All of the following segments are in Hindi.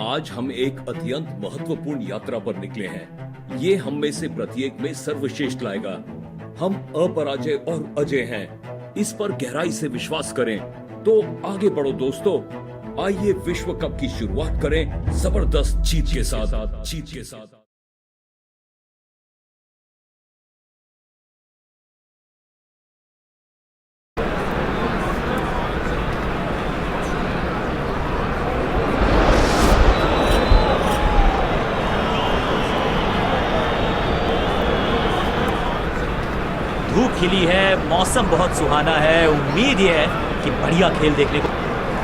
आज हम एक अत्यंत महत्वपूर्ण यात्रा पर निकले हैं। ये हम में से प्रत्येक में सर्वश्रेष्ठ लाएगा। हम अपराजय और अजय हैं। इस पर गहराई से विश्वास करें तो आगे बढ़ो दोस्तों। आइए विश्व कप की शुरुआत करें जबरदस्त जीत के साथ। धूप खिली है, मौसम बहुत सुहाना है। उम्मीद ये है कि बढ़िया खेल देखने को।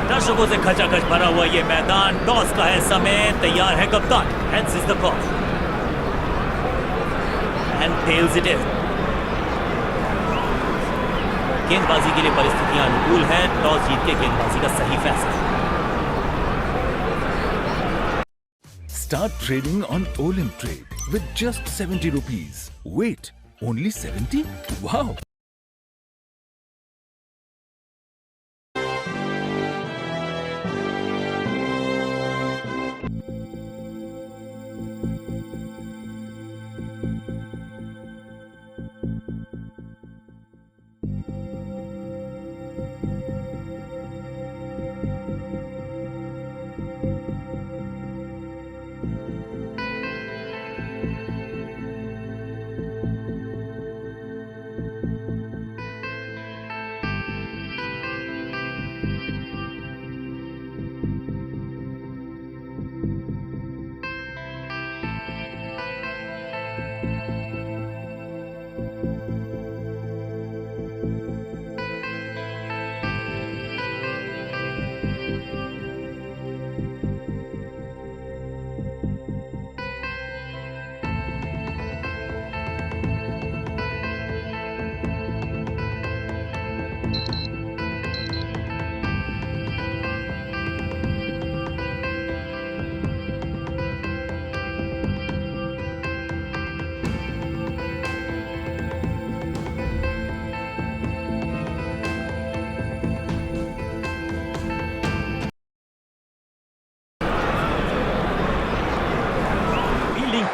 दर्शकों से खचाखच भरा हुआ ये मैदान। टॉस का है समय, तैयार है कप्तान। Heads is the call and tails it is. गेंदबाजी के लिए परिस्थितियां अनुकूल हैं। टॉस जीत के गेंदबाजी का सही फैसला। Start trading on Olim Trade with just 70 rupees. Wait, only 70? Wow!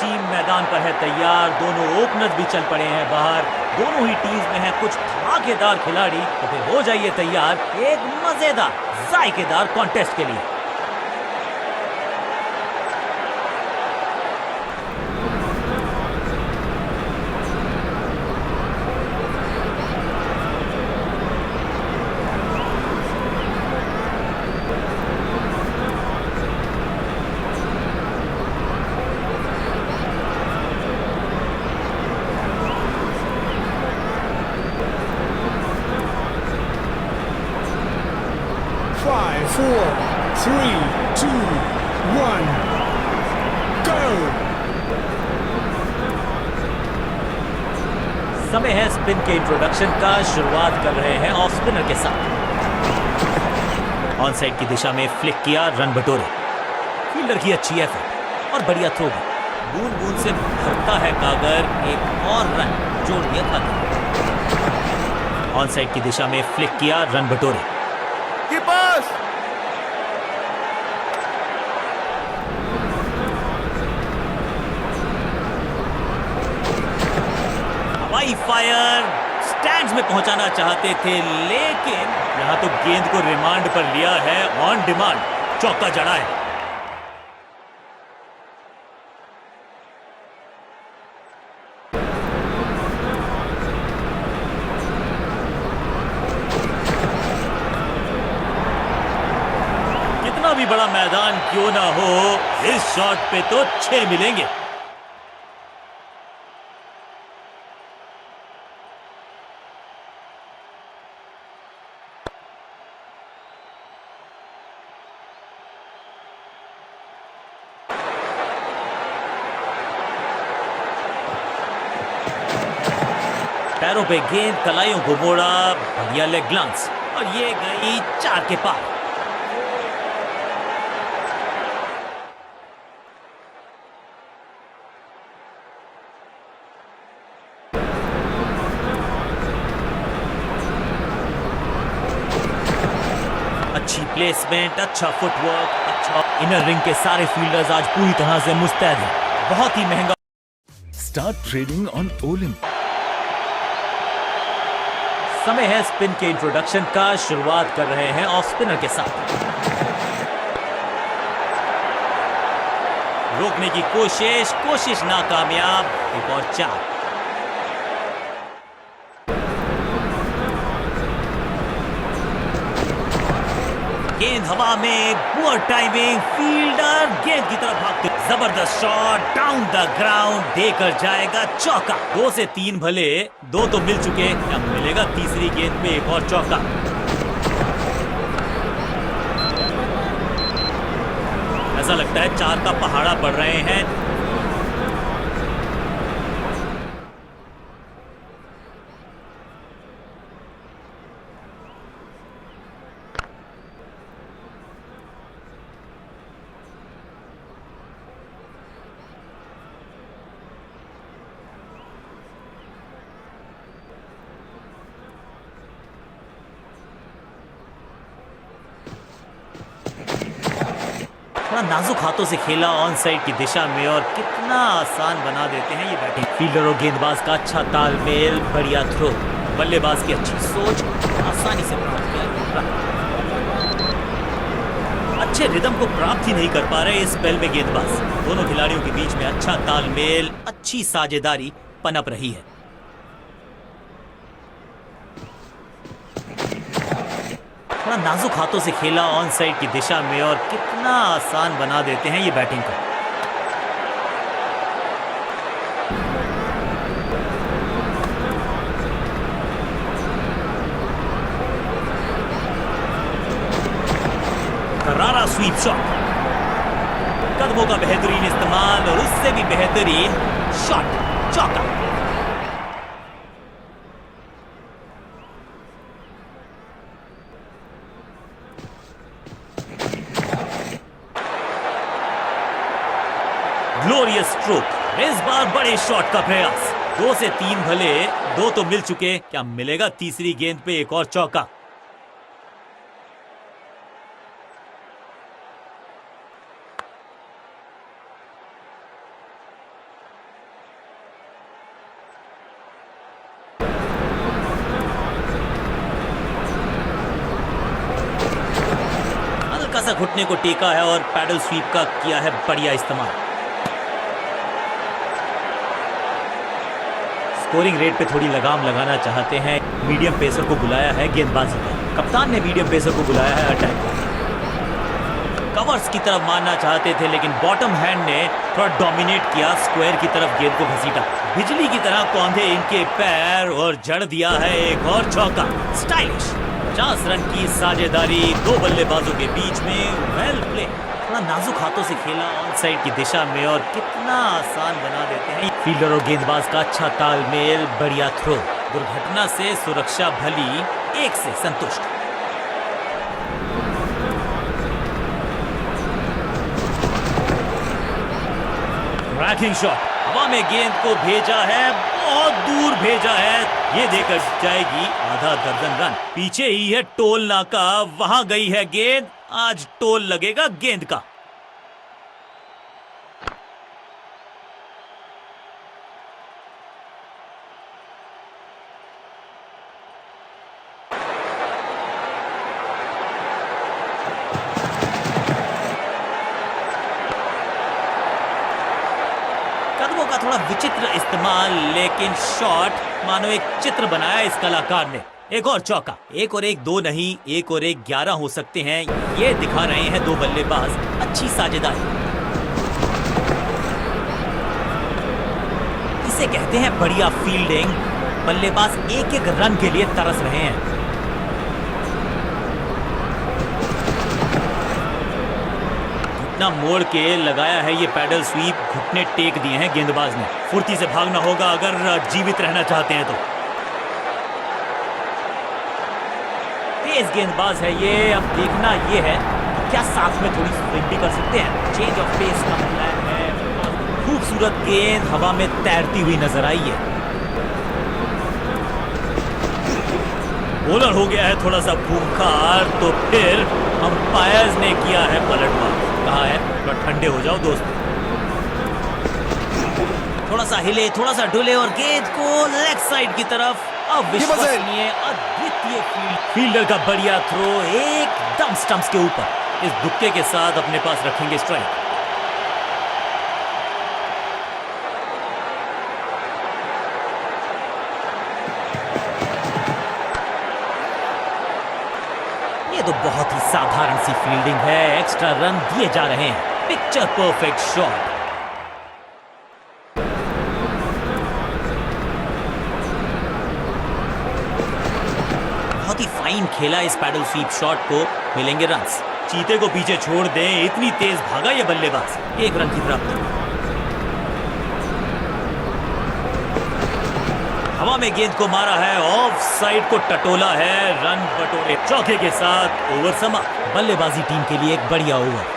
Team मैदान पर है तैयार। दोनों ओपनर्स भी चल पड़े हैं बाहर। दोनों ही टीम्स में है कुछ धमाकेदार खिलाड़ी। तो फिर हो जाइए तैयार एक मजेदार जायकेदार कॉन्टेस्ट के लिए। Five, four, three, two, one, go! समय है स्पिन के इंट्रोडक्शन का। शुरुआत कर रहे हैं ऑफ स्पिनर के साथ। ऑन साइड की दिशा में फ्लिक किया, रन बटोरे। फील्डर की अच्छी एफर्ट और बढ़िया थ्रो भी। बूंद बूंद से भरता है कागर। एक और रन जोड़ दिया खाते। ऑन साइड की दिशा में फ्लिक किया, रन बटोरे। हवाई फायर स्टैंड्स में पहुंचाना चाहते थे, लेकिन यहां तो गेंद को रिमांड पर लिया है। ऑन डिमांड चौका जड़ा है। कितना भी बड़ा मैदान क्यों ना हो, इस शॉट पे तो 6 मिलेंगे। पैरों पे गेंद, कलाइयों को मोड़ा, बढ़िया लेग ग्लांस और ये गई 4 के पार। अच्छी प्लेसमेंट, अच्छा फुटवर्क, इनर रिंग के सारे फील्डर्स आज पूरी तरह से मुस्तैद हैं। बहुत ही महंगा। Start trading on Olymp. समय है स्पिन के इंट्रोडक्शन का। शुरुआत कर रहे हैं ऑफ स्पिनर के साथ। रोकने की कोशिश नाकामयाब। एक और 4। गेंद हवा में, पुअर टाइमिंग, फील्डर गेंद की तरफ भागते। जबरदस्त शॉट डाउन द ग्राउंड, देकर जाएगा चौका। 2 से 3 भले, 2 तो मिल चुके, अब मिलेगा तीसरी गेंद पे एक और चौका। ऐसा लगता है 4 का पहाड़ा पड़ रहे हैं। थोड़ा नाजुक हाथों से खेला ऑन साइड की दिशा में और कितना आसान बना देते हैं ये बैटिंग। फील्डर और गेंदबाज का अच्छा तालमेल, बढ़िया थ्रो, बल्लेबाज की अच्छी सोच, आसानी से प्राप्त किया। अच्छे रिदम को प्राप्त ही नहीं कर पा रहे इस स्पेल में गेंदबाज। दोनों खिलाड़ियों के बीच में अच्छा तालमेल, अच्छी साझेदारी पनप रही है। थोड़ा नाजुक हाथों से खेला ऑन साइड की दिशा में और कितना आसान बना देते हैं ये बैटिंग को। करारा स्वीप शॉट, कदमों का बेहतरीन इस्तेमाल और उससे भी बेहतरीन शॉट, चौका। Glorious stroke. इस बार बड़े शॉट का प्रयास। 2 से 3 भले, 2 तो मिल चुके, क्या मिलेगा तीसरी गेंद पे एक और चौका। हल्का सा घुटने को टेका है और पैडल स्वीप का किया है बढ़िया इस्तेमाल। स्कोरिंग रेट पे थोड़ी लगाम लगाना चाहते हैं। मीडियम पेसर को बुलाया है गेंदबाजी पर। कप्तान ने मीडियम पेसर को बुलाया है अटैक पर। कवर्स की तरफ मारना चाहते थे लेकिन बॉटम हैंड ने थोड़ा डोमिनेट किया, स्क्वायर की तरफ गेंद को घसीटा। बिजली की तरह कौंधे इनके पैर और जड़ दिया है एक और चौका। स्टाइलिश 50 रन की साझेदारी 2 बल्लेबाजों के बीच में। Well play. थोड़ा नाजुक हाथों से खेला ऑन साइड की दिशा में और कितना आसान बना देते हैं। फील्डर और गेंदबाज का अच्छा तालमेल, बढ़िया थ्रो। दुर्घटना से सुरक्षा भली, 1 से संतुष्ट। ट्रैकिंग शॉट, हवा में गेंद को भेजा है, बहुत दूर भेजा है। ये देकर जाएगी आधा दर्जन रन। पीछे ही है टोल नाका, वहां गई है गेंद। आज टोल लगेगा गेंद का। कदमों का थोड़ा विचित्र इस्तेमाल, लेकिन शॉट मानो एक चित्र बनाया इस कलाकार ने। एक और चौका। 1 और 1 2 नहीं, 1 और 1 11 हो सकते हैं। ये दिखा रहे हैं 2 बल्लेबाज अच्छी साझेदारी। इसे कहते हैं बढ़िया फील्डिंग। बल्लेबाज 1-1 रन के लिए तरस रहे हैं। घुटना मोड़ के लगाया है ये पैडल स्वीप। घुटने टेक दिए हैं गेंदबाज ने। फुर्ती से भागना होगा अगर जीवित रहना चाहते हैं तो। तेज गेंदबाज है ये। अब देखना ये है क्या साथ में थोड़ी स्विंग भी कर सकते हैं। चेंज ऑफ पेस का प्लान है। खूबसूरत गेंद हवा में तैरती हुई नजर आई है। बॉलर हो गया है थोड़ा सा खूंखार, तो फिर अंपायर्स ने किया है पलटवार। कहा है, तो ठंडे हो जाओ दोस्त। थोड़ा सा हिले, थोड़ा सा डुले और गेंद को लेग साइड की तरफ। अविश्वसनीय, अद्वितीय फील्डर का बढ़िया थ्रो एकदम स्टंप्स के ऊपर। इस दुक्के के साथ अपने पास रखेंगे स्ट्राइक। ये तो बहुत ही साधारण सी फील्डिंग है, एक्स्ट्रा रन दिए जा रहे हैं। Picture perfect shot. बहुत ही फाइन खेला इस पैडल स्वीप शॉट को, मिलेंगे रन्स। चीते को पीछे छोड़ दें, इतनी तेज भागा ये बल्लेबाज। एक रन की प्राप्ति। हवा में गेंद को मारा है, ऑफ साइड को टटोला है, रन बटोरे। चौके के साथ ओवर समाप्त। बल्लेबाजी टीम के लिए एक बढ़िया ओवर।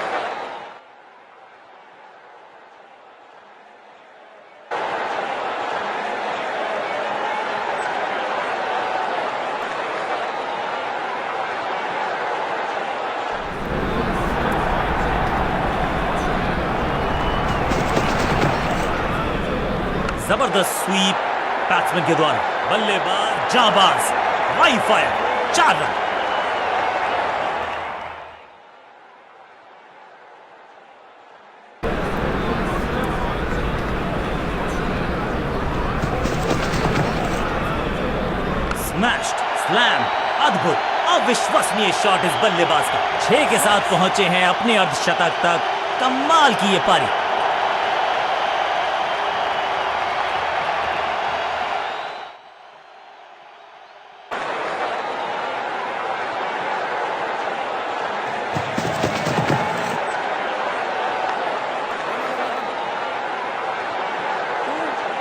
जबरदस्त स्वीप बैट्समैन के द्वारा। बल्लेबाज जाबाज, हाई फायर, 4 रन। स्मैश्ड, स्लैम, अद्भुत, अविश्वसनीय शॉट इस बल्लेबाज का। 6 के साथ पहुंचे हैं अपने अर्धशतक तक। कमाल की ये पारी।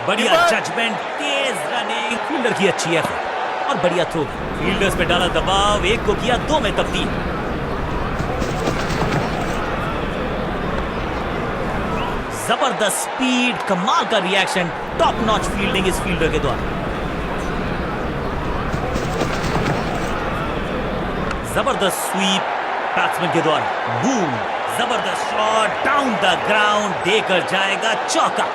बढ़िया जजमेंट, तेज रनिंग, फील्डर की अच्छी एफर्ट और बढ़िया थ्रो। फील्डर्स पे डाला दबाव, एक को किया 2 में तब्दील। जबरदस्त स्पीड, कमाल का रिएक्शन, टॉप नॉच फील्डिंग इस फील्डर के द्वारा। जबरदस्त स्वीप बैट्समैन के द्वारा। बूम, जबरदस्त शॉट डाउन द ग्राउंड, देकर जाएगा चौका।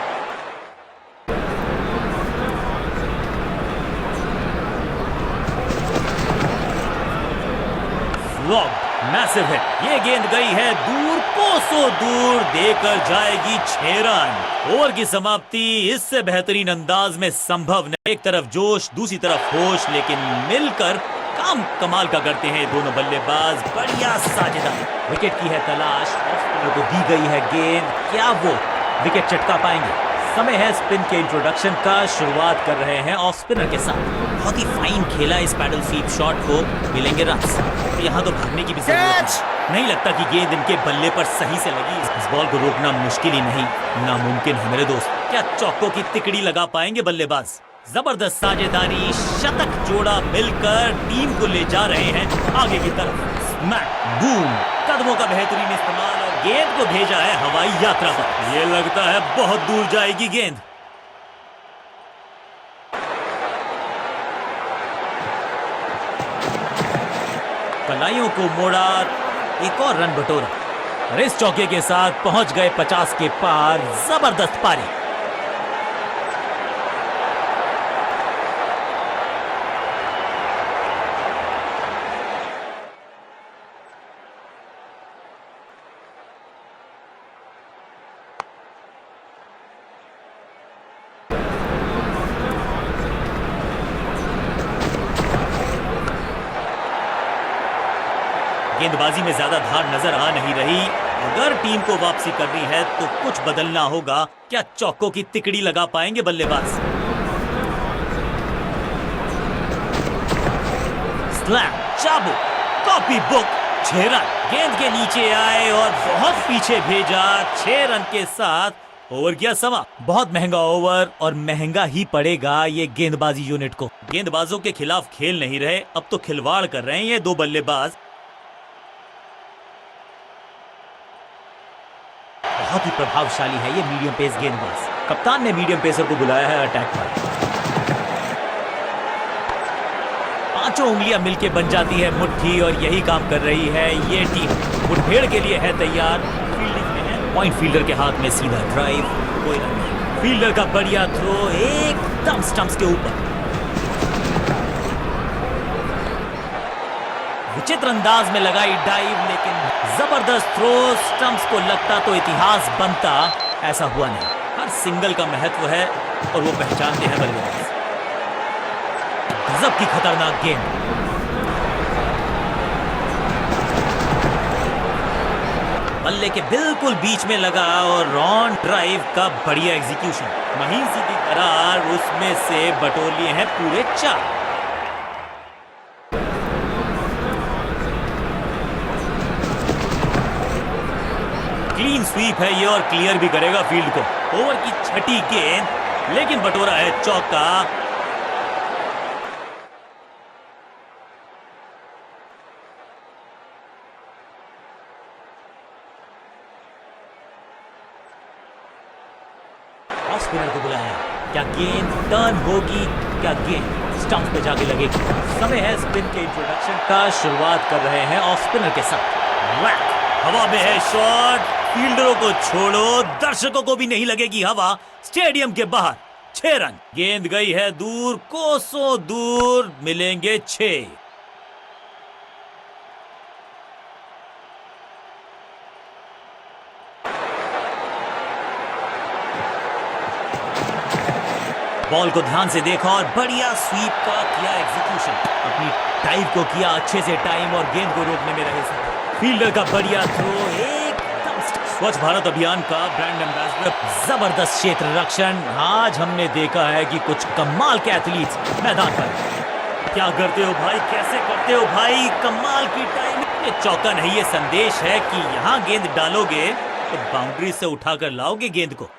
Massive hit. ये गेंद गई है दूर, कोसों दूर, देकर जाएगी 6 रन। ओवर की समाप्ति इससे बेहतरीन अंदाज में संभव नहीं। एक तरफ जोश, दूसरी तरफ होश, लेकिन मिलकर काम कमाल का करते हैं दोनों बल्लेबाज। बढ़िया साझेदारी। विकेट की है तलाश, ऑफ को दी गई है गेंद। क्या वो विकेट चटका पाएंगे? समय है स्पिन के इंट्रोडक्शन का। शुरुआत कर रहे हैं ऑफ स्पिनर के साथ। बहुत ही फाइन खेला इस पैडल स्वीप शॉट को, मिलेंगे रन्स। यहाँ तो भागने की भी जरूरत नहीं लगता कि गेंद इनके बल्ले पर सही से लगी। इस बॉल को रोकना मुश्किल ही नहीं, नामुमकिन है मेरे दोस्त। क्या चौकों की तिकड़ी लगा पाएंगे बल्लेबाज? जबरदस्त साझेदारी, शतक जोड़ा मिलकर टीम को ले जा रहे हैं आगे की तरफ। स्मैक, बूम, कदमों का बेहतरीन इस्तेमाल और गेंद को भेजा है हवाई यात्रा पर। ये लगता है बहुत दूर जाएगी गेंद। कलाइयों को मोड़ा, एक और रन बटोरा और इस चौके के साथ पहुंच गए 50 के पार। जबरदस्त पारी। गेंदबाजी में ज्यादा धार नजर आ नहीं रही। अगर टीम को वापसी करनी है तो कुछ बदलना होगा। क्या चौकों की तिकड़ी लगा पाएंगे बल्लेबाज? स्लैम, चाबुक, कॉपी बुक, 6 रन। गेंद के नीचे आए और बहुत पीछे भेजा। 6 रन के साथ ओवर किया समा। बहुत महंगा ओवर और महंगा ही पड़ेगा ये गेंदबाजी यूनिट को। गेंदबाजों के खिलाफ खेल नहीं रहे, अब तो खिलवाड़ कर रहे हैं ये 2 बल्लेबाज। बहुत ही प्रभावशाली है ये मीडियम पेस गेंदबाज। कप्तान ने मीडियम पेसर को बुलाया है अटैक पर। 5 उंगलियां मिलके बन जाती है मुट्ठी और यही काम कर रही है ये टीम। मुठभेड़ के लिए है तैयार। पॉइंट फील्डर के हाथ में सीधा ड्राइव, कोई रन नहीं। फील्डर का बढ़िया थ्रो एकदम स्टंप्स के ऊपर। विचित्र अंदाज में लगाई डाइव, लेकिन जबरदस्त थ्रो। स्टंप्स को लगता तो इतिहास बनता, ऐसा हुआ नहीं। हर सिंगल का महत्व है और वो पहचानते हैं बल्लेबाज। गजब की खतरनाक गेंद। बल्ले के बिल्कुल बीच में लगा और ऑन ड्राइव का बढ़िया एग्जीक्यूशन। महीन सीधी दरार, उसमें से बटोर लिए हैं पूरे 4। क्लीन स्वीप है ये और क्लियर भी करेगा फील्ड को। ओवर की छठी गेंद, लेकिन बटोरा है चौका। ऑफ स्पिनर को बुलाया। क्या गेंद टर्न होगी? क्या गेंद स्टंप पे जाके लगेगी? समय है स्पिन के इंट्रोडक्शन का। शुरुआत कर रहे हैं ऑफ स्पिनर के साथ। वैक, हवा में है शॉट। फील्डरों को छोड़ो, दर्शकों को भी नहीं लगेगी हवा। स्टेडियम के बाहर 6 रन। गेंद गई है दूर, कोसों दूर। मिलेंगे 6। बॉल को ध्यान से देखा और बढ़िया स्वीप का किया एग्जीक्यूशन। अपनी टाइम को किया अच्छे से टाइम और गेंद को रोकने में रहे सफल। फील्डर का बढ़िया थ्रो एकदम। स्वच्छ भारत अभियान का ब्रांड एम्बेसडर, जबरदस्त क्षेत्र रक्षण। आज हमने देखा है कि कुछ कमाल के एथलीट्स मैदान पर। क्या करते हो भाई, कैसे करते हो भाई, कमाल की टाइम। ये चौका नहीं, ये संदेश है कि यहां गेंद डालोगे तो बाउंड्री से उठाकर लाओगे गेंद को।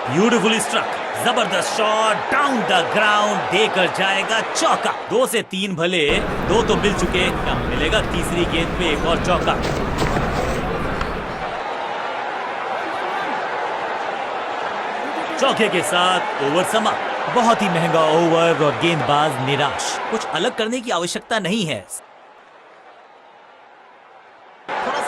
ब्यूटीफुली स्ट्रक, जबरदस्त शॉट डाउन द ग्राउंड, देकर जाएगा चौका। 2 से 3 भले, 2 तो मिल चुके, क्या मिलेगा तीसरी गेंद पे एक और चौका। चौके के साथ ओवर समाप्त। बहुत ही महंगा ओवर और गेंदबाज निराश। कुछ अलग करने की आवश्यकता नहीं है,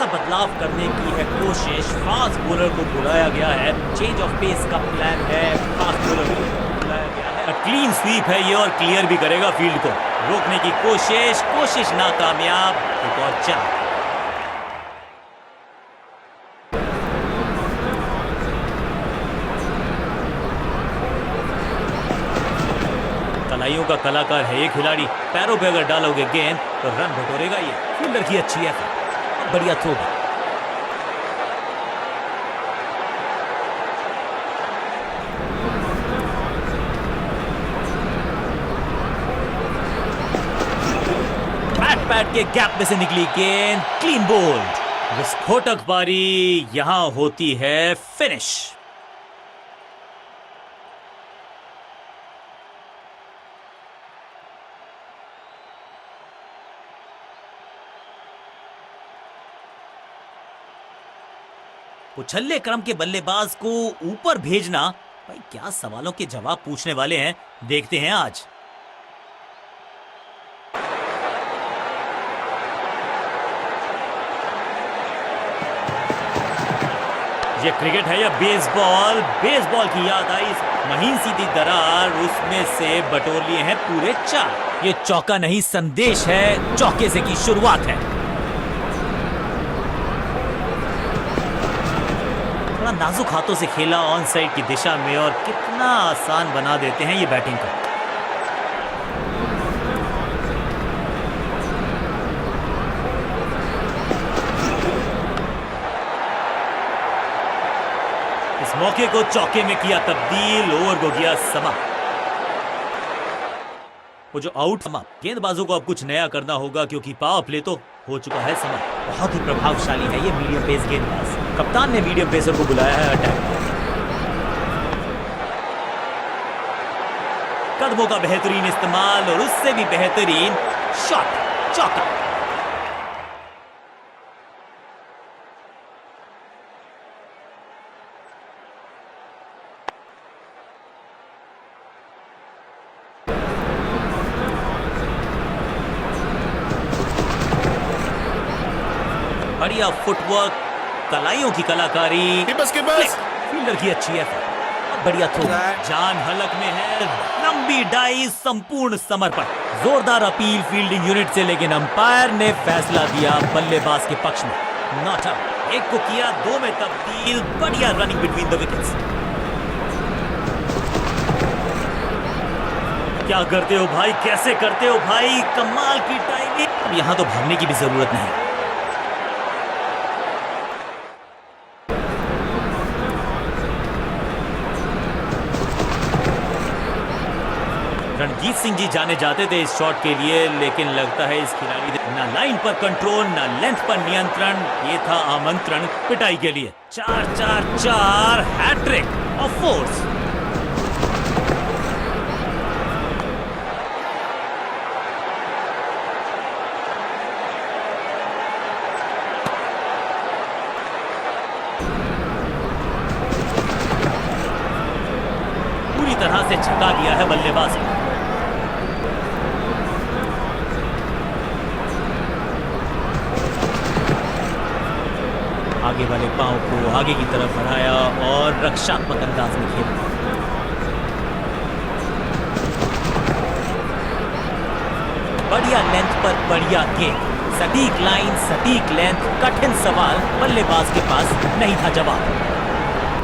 बदलाव करने की है कोशिश। फास्ट बॉलर को बुलाया गया है, चेंज ऑफ पेस का प्लान है। फास्ट बॉलर को बुलाया गया है। क्लीन स्वीप है ये और क्लियर भी करेगा फील्ड को। रोकने की कोशिश नाकामयाब। एक और 4। कलाइयों का कलाकार है ये खिलाड़ी। पैरों पे अगर डालोगे गेंद तो रन बटोरेगा ये। फील्डर की अच्छी है, बढ़िया थ्रो। पैट के गैप में से निकली गेंद, क्लीन बोल्ड। विस्फोटक पारी, यहां होती है फिनिश। उछल्ले क्रम के बल्लेबाज को ऊपर भेजना, भाई क्या सवालों के जवाब पूछने वाले हैं, देखते हैं आज। ये क्रिकेट है या बेसबॉल? बेसबॉल की याद आई। महीन सीधी दरार, उसमें से बटोर लिए हैं पूरे 4। ये चौका नहीं, संदेश है। चौके से की शुरुआत है। थोड़ा नाजुक हाथों से खेला ऑन साइड की दिशा में और कितना आसान बना देते हैं ये बैटिंग को। इस मौके को चौके में किया तब्दील, ओवर को किया समाप्त। वो जो आउट समाप्त। गेंदबाजों को अब कुछ नया करना होगा क्योंकि पावर प्ले तो हो चुका है समाप्त। बहुत ही प्रभावशाली है ये मीडियम पेस गेंदबाज। कप्तान ने मीडियम पेसर को बुलाया है अटैक। कदमों का बेहतरीन इस्तेमाल और उससे भी बेहतरीन शॉट, चौका। बढ़िया फुटवर्क, कलाइयों की कलाकारी, फील्डर की अच्छी एफर्ट और बढ़िया थ्रो। जान हलक में है, लंबी डाई, संपूर्ण समर्पण। जोरदार अपील फील्डिंग यूनिट से, लेकिन अंपायर ने फैसला दिया बल्लेबाज के पक्ष में। Not out. एक को किया 2 में तब्दील। बढ़िया रनिंग बिटवीन द विकेट्स। क्या करते हो भाई, कैसे करते हो भाई, कमाल की टाइमिंग। अब यहां तो भागने की भी जरूरत नहीं। रणजीत सिंह जी जाने जाते थे इस शॉट के लिए, लेकिन लगता है इस खिलाड़ी ने ना लाइन पर कंट्रोल, ना लेंथ पर नियंत्रण। ये था आमंत्रण पिटाई के लिए। 4-4-4 हैट्रिक ऑफ फोर्स। पूरी तरह से छका दिया है बल्लेबाज को। आगे वाले पांव को आगे की तरफ बढ़ाया और रक्षात्मक अंदाज में खेला। बढ़िया लेंथ पर बढ़िया गेंद, सटीक लाइन, सटीक लेंथ। कठिन सवाल, बल्लेबाज के पास नहीं था जवाब।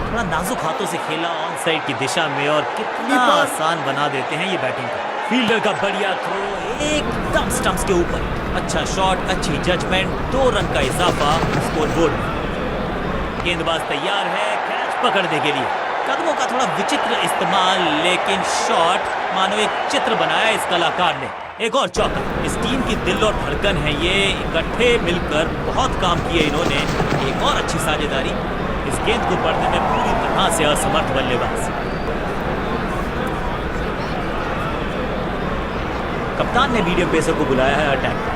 थोड़ा नाजुक हाथों से खेला ऑन साइड की दिशा में, और कितना आसान बना देते हैं ये बैटिंग को। फील्डर का बढ़िया थ्रो एकदम स्टंप्स के ऊपर। अच्छा शॉट, अच्छी जजमेंट, 2 रन का इजाफा स्कोरबोर्ड में। गेंदबाज तैयार है कैच पकड़ने के लिए। कदमों का थोड़ा विचित्र इस्तेमाल, लेकिन शॉट मानो एक चित्र बनाया इस कलाकार ने। एक और चौका। इस टीम की दिल और धड़कन है ये, इकट्ठे मिलकर बहुत काम किए इन्होंने। एक और अच्छी साझेदारी। इस गेंद को पढ़ने में पूरी तरह से असमर्थ बल्लेबाज। कप्तान ने मीडियम पेसर को बुलाया है अटैक।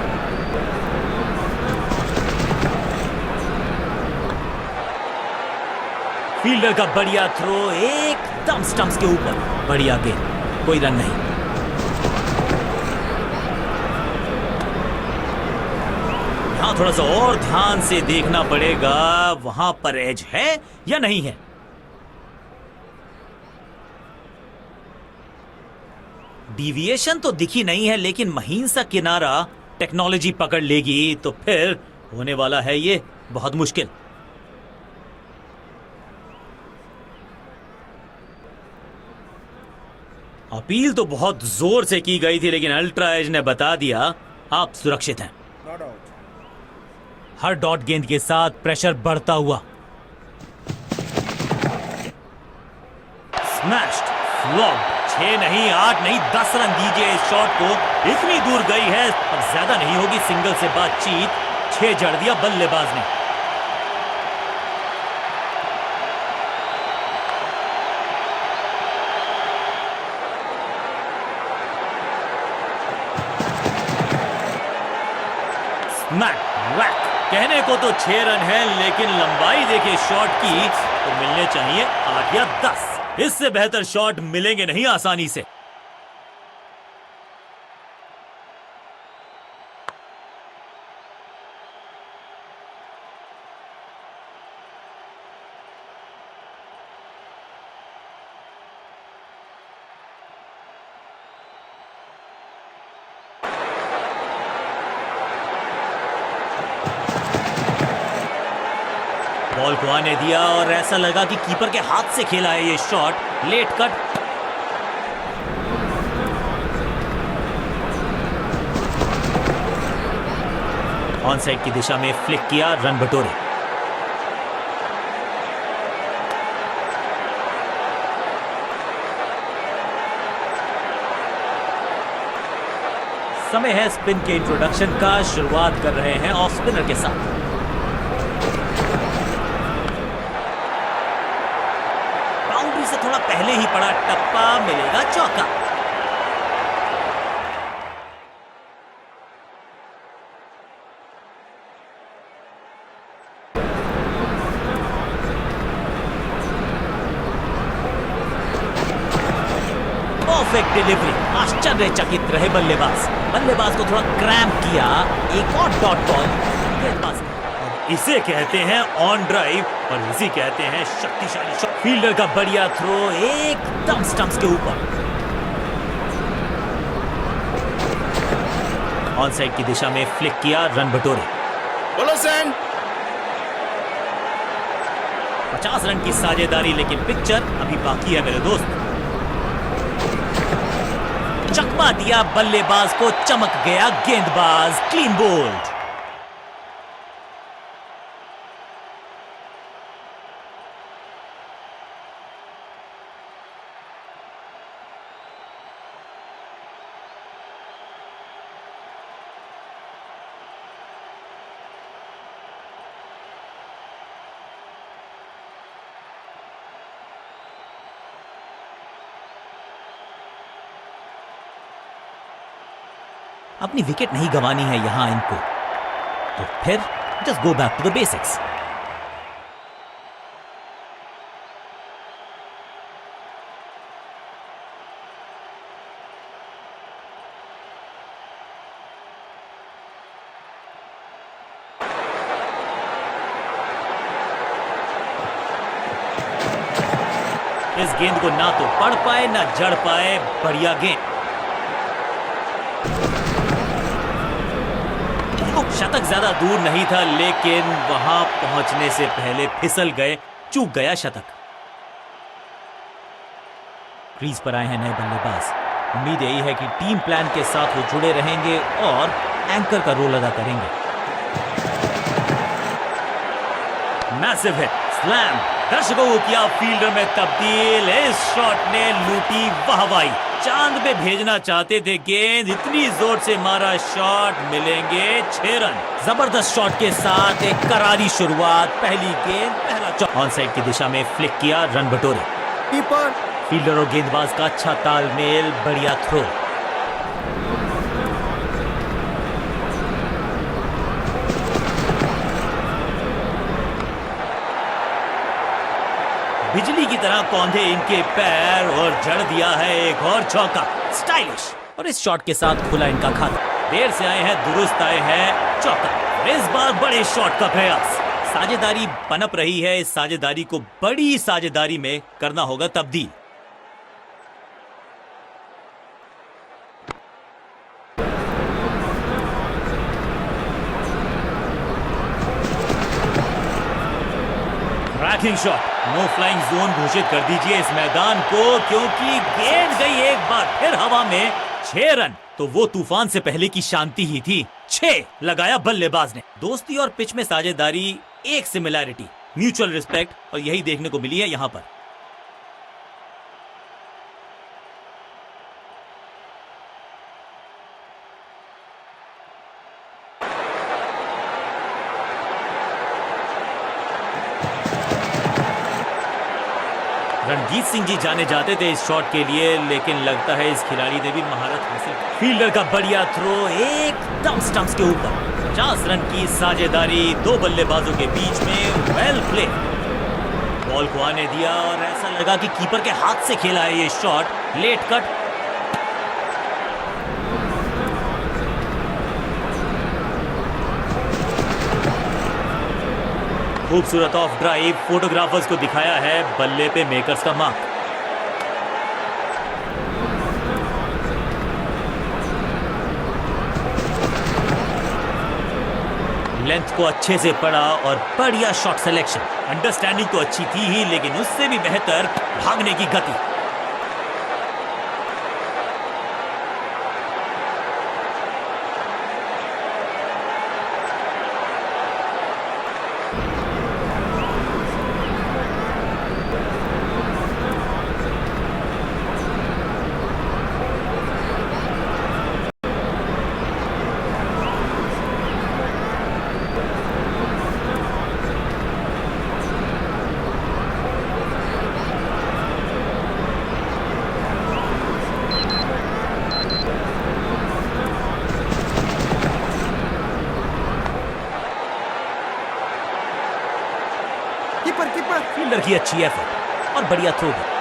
फील्डर का बढ़िया थ्रो एकदम स्टंप्स के ऊपर। बढ़िया गेंद, कोई रन नहीं। यहां थोड़ा सा और ध्यान से देखना पड़ेगा, वहां पर एज है या नहीं है। डिविएशन तो दिखी नहीं है, लेकिन महीन सा किनारा टेक्नोलॉजी पकड़ लेगी तो फिर होने वाला है ये बहुत मुश्किल। अपील तो बहुत जोर से की गई थी, लेकिन अल्ट्रा एज ने बता दिया आप सुरक्षित हैं। हर डॉट गेंद के साथ प्रेशर बढ़ता हुआ। Smashed, flopped. 6 नहीं, 8 नहीं, 10 रन दीजिए इस शॉट को। इतनी दूर गई है, अब ज्यादा नहीं होगी सिंगल से बातचीत। 6 जड़ दिया बल्लेबाज ने। स्मैक वैक। कहने को तो 6 रन है, लेकिन लंबाई देखिए शॉट की तो मिलने चाहिए 8 या 10। इससे बेहतर शॉट मिलेंगे नहीं आसानी से। बॉल को आने दिया और ऐसा लगा कि कीपर के हाथ से खेला है ये shot. Late cut. On side की दिशा में फ्लिक किया, रन बटोरे। समय है स्पिन के इंट्रोडक्शन का। शुरुआत कर रहे हैं ऑफ स्पिनर के साथ। से थोड़ा पहले ही पड़ा टप्पा, मिलेगा चौका। Perfect delivery. आश्चर्यचकित रहे बल्लेबाज। बल्लेबाज को थोड़ा क्रैम्प किया। एक और डॉट बॉल। गेंदबाज इसे कहते हैं ऑन ड्राइव और इसे कहते हैं शक्तिशाली शॉट। फील्डर का बढ़िया थ्रो एकदम स्टंप्स के ऊपर। ऑन साइड की दिशा में फ्लिक किया, रन बटोरे। बोलो सैन। 50 रन की साझेदारी, लेकिन पिक्चर अभी बाकी है मेरे दोस्त। चकमा दिया बल्लेबाज को, चमक गया गेंदबाज, क्लीन बोल्ड। अपनी विकेट नहीं गंवानी है यहां इनको, तो फिर just go back to the basics. इस गेंद को ना तो पढ़ पाए ना जड़ पाए, बढ़िया गेंद। शतक ज्यादा दूर नहीं था, लेकिन वहां पहुंचने से पहले फिसल गए, चूक गया शतक। क्रीज पर आए हैं नए बल्लेबाज। उम्मीद यही है कि टीम प्लान के साथ वो जुड़े रहेंगे और एंकर का रोल अदा करेंगे। मैसिव हिट, स्लैम, दर्शकों को किया फील्डर में तब्दील। इस शॉट ने लूटी वाहवाही। चांद पे भेजना चाहते थे गेंद, इतनी जोर से मारा शॉट, मिलेंगे 6 रन। जबरदस्त शॉट के साथ एक करारी शुरुआत। पहली गेंद, पहला चौक। ऑन साइड की दिशा में फ्लिक किया, रन बटोरे। कीपर। फील्डर और गेंदबाज का अच्छा तालमेल, बढ़िया थ्रो। बिजली की तरह कौंधे इनके पैर और जड़ दिया है एक और चौका, स्टाइलिश। और इस शॉट के साथ खुला इनका खाता। देर से आए हैं, दुरुस्त आए हैं, चौका। इस बार बड़े शॉट का प्रयास। साझेदारी पनप रही है, इस साझेदारी को बड़ी साझेदारी में करना होगा तब्दील। Tracking shot, no flying zone घोषित कर दीजिए इस मैदान को, क्योंकि गेंद गई एक बार फिर हवा में। 6 रन तो वो तूफान से पहले की शांति ही थी। 6 लगाया बल्लेबाज ने। दोस्ती और पिच में साझेदारी, एक सिमिलैरिटी, म्यूचुअल रिस्पेक्ट, और यही देखने को मिली है यहां पर। रणजीत सिंह जी जाने जाते थे इस शॉट के लिए, लेकिन लगता है इस खिलाड़ी ने भी महारत हासिल की। फील्डर का बढ़िया थ्रो एकदम स्टंप्स के ऊपर। 50 रन की साझेदारी दो बल्लेबाजों के बीच में, वेल प्ले। बॉल को आने दिया और ऐसा लगा कि कीपर के हाथ से खेला है ये शॉट। लेट कट, खूबसूरत ऑफ ड्राइव, फोटोग्राफर्स को दिखाया है बल्ले पे मेकर्स का मार्क। लेंथ को अच्छे से पड़ा और बढ़िया शॉट सिलेक्शन। अंडरस्टैंडिंग तो अच्छी थी ही, लेकिन उससे भी बेहतर भागने की गति। कीपर। फील्डर की अच्छी एफर्ट और बढ़िया थ्रो भी।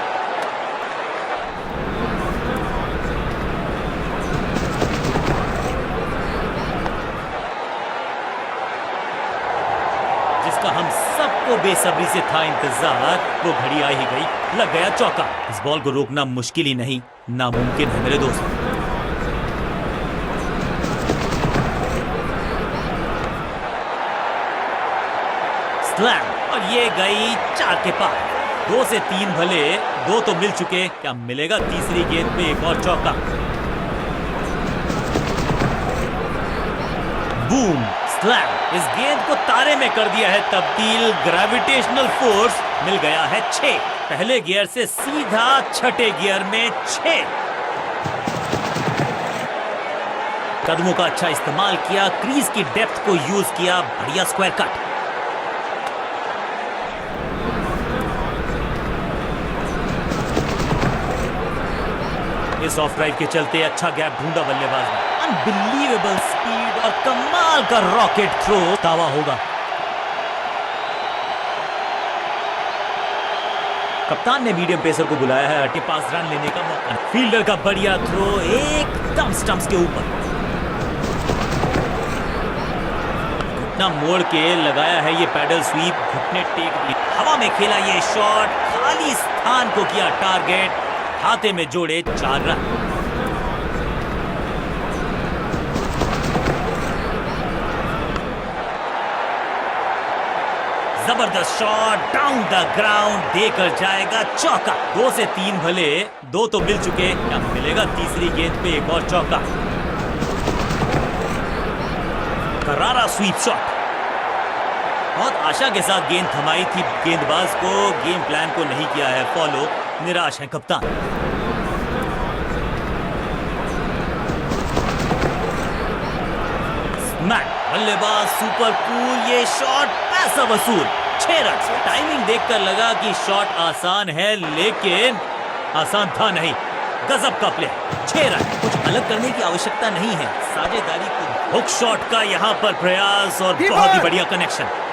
जिसका हम सबको बेसब्री से था इंतजार, वो घड़ी आ ही गई, लग गया चौका। इस बॉल को रोकना मुश्किल ही नहीं, नामुमकिन है मेरे दोस्त। स्लैम, और ये गई 4 के पार। 2 से 3 भले, 2 तो मिल चुके, क्या मिलेगा तीसरी गेंद पे एक और चौका। बूम, स्लैम, इस गेंद को तारे में कर दिया है तब्दील। ग्रेविटेशनल फोर्स मिल गया है 6। पहले गियर से सीधा छठे गियर में 6। कदमों का अच्छा इस्तेमाल किया, क्रीज की डेप्थ को यूज किया, बढ़िया स्क्वायर कट। इस ऑफ ड्राइव के चलते अच्छा गैप ढूंढा बल्लेबाज ने। अनबिलीवेबल स्पीड और कमाल का रॉकेट थ्रो, दावा होगा। कप्तान ने मीडियम पेसर को बुलाया है हटे पास रन लेने का मौका। फील्डर का बढ़िया थ्रो एकदम स्टंप्स के ऊपर, घुटना मोड़ के लगाया है ये पैडल स्वीप, घुटने टेक दिए, हवा में खेला ये शॉट, खाली स्थान को किया टारगेट, खाते में जोड़े 4 रन। जबरदस्त शॉट डाउन द ग्राउंड, देकर जाएगा चौका। 2 से 3 भले, 2 तो मिल चुके, क्या मिलेगा तीसरी गेंद पे एक और चौका। करारा स्वीप शॉट, बहुत आशा के साथ गेंद थमाई थी गेंदबाज को, गेम प्लान को नहीं किया है फॉलो, निराश है कप्तान। स्मैक, बल्लेबाज सुपर कूल, ये शॉट पैसा वसूल, 6 रन। टाइमिंग देखकर लगा कि शॉट आसान है, लेकिन आसान था नहीं, गजब का प्ले, 6 रन। कुछ अलग करने की आवश्यकता नहीं है, साझेदारी को हुक शॉट का यहां पर प्रयास और बहुत ही बढ़िया कनेक्शन।